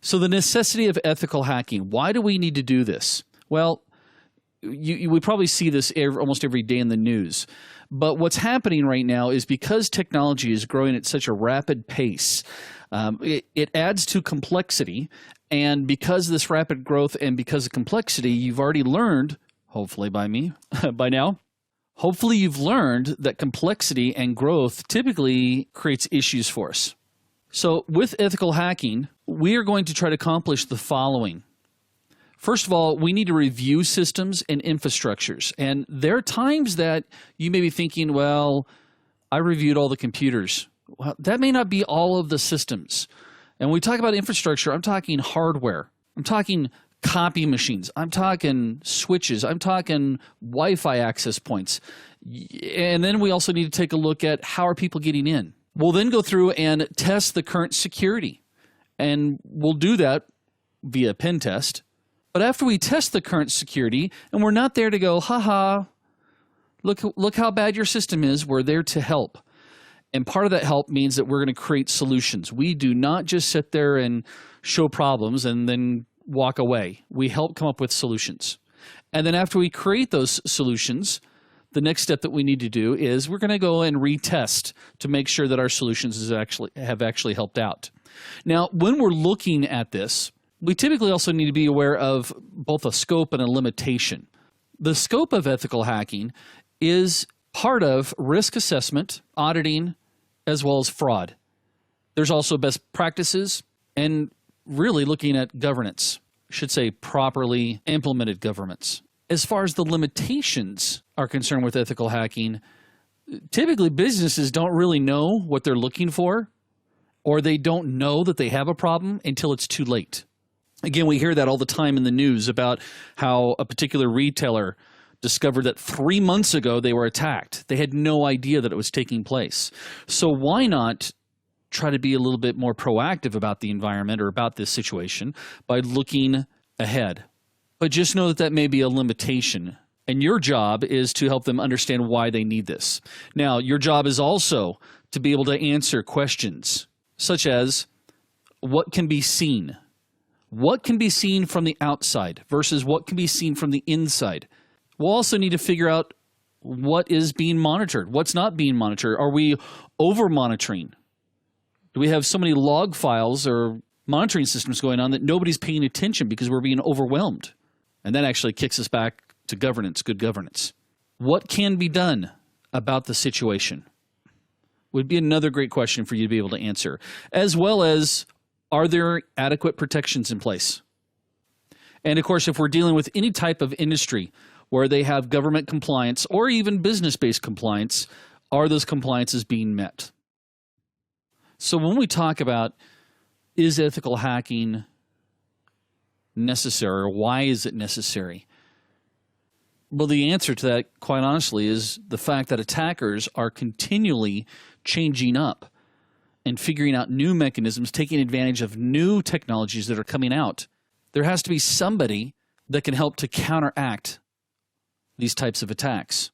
So the necessity of ethical hacking. Why do we need to do this? Well, we probably see this almost every day in the news. But what's happening right now is because technology is growing at such a rapid pace, it adds to complexity. And because of this rapid growth and because of complexity, you've already learned, hopefully by now, hopefully you've learned that complexity and growth typically creates issues for us. So with ethical hacking, we are going to try to accomplish the following. First of all, we need to review systems and infrastructures. And there are times that you may be thinking, well, I reviewed all the computers. Well, that may not be all of the systems. And when we talk about infrastructure, I'm talking hardware. I'm talking copy machines. I'm talking switches. I'm talking Wi-Fi access points. And then we also need to take a look at how are people getting in. We'll then go through and test the current security. And we'll do that via pen test. But after we test the current security, and we're not there to go, haha, look how bad your system is, we're there to help. And part of that help means that we're going to create solutions. We do not just sit there and show problems and then walk away. We help come up with solutions. And then after we create those solutions, the next step that we need to do is we're going to go and retest to make sure that our solutions have actually helped out. Now, when we're looking at this, we typically also need to be aware of both a scope and a limitation. The scope of ethical hacking is part of risk assessment, auditing, as well as fraud. There's also best practices and really looking at governance, I should say properly implemented governance. As far as the limitations are concerned with ethical hacking, typically businesses don't really know what they're looking for, or they don't know that they have a problem until it's too late. Again, we hear that all the time in the news about how a particular retailer discovered that 3 months ago they were attacked. They had no idea that it was taking place. So why not try to be a little bit more proactive about the environment or about this situation by looking ahead? But just know that that may be a limitation. And your job is to help them understand why they need this. Now, your job is also to be able to answer questions such as what can be seen? What can be seen from the outside versus what can be seen from the inside? We'll also need to figure out what is being monitored, what's not being monitored. Are we over-monitoring? Do we have so many log files or monitoring systems going on that nobody's paying attention because we're being overwhelmed? And that actually kicks us back to governance, good governance. What can be done about the situation? Would be another great question for you to be able to answer, as well as are there adequate protections in place? And of course, if we're dealing with any type of industry where they have government compliance or even business-based compliance, are those compliances being met? So when we talk about is ethical hacking necessary or why is it necessary? Well, the answer to that, quite honestly, is the fact that attackers are continually changing up and figuring out new mechanisms, taking advantage of new technologies that are coming out. There has to be somebody that can help to counteract these types of attacks.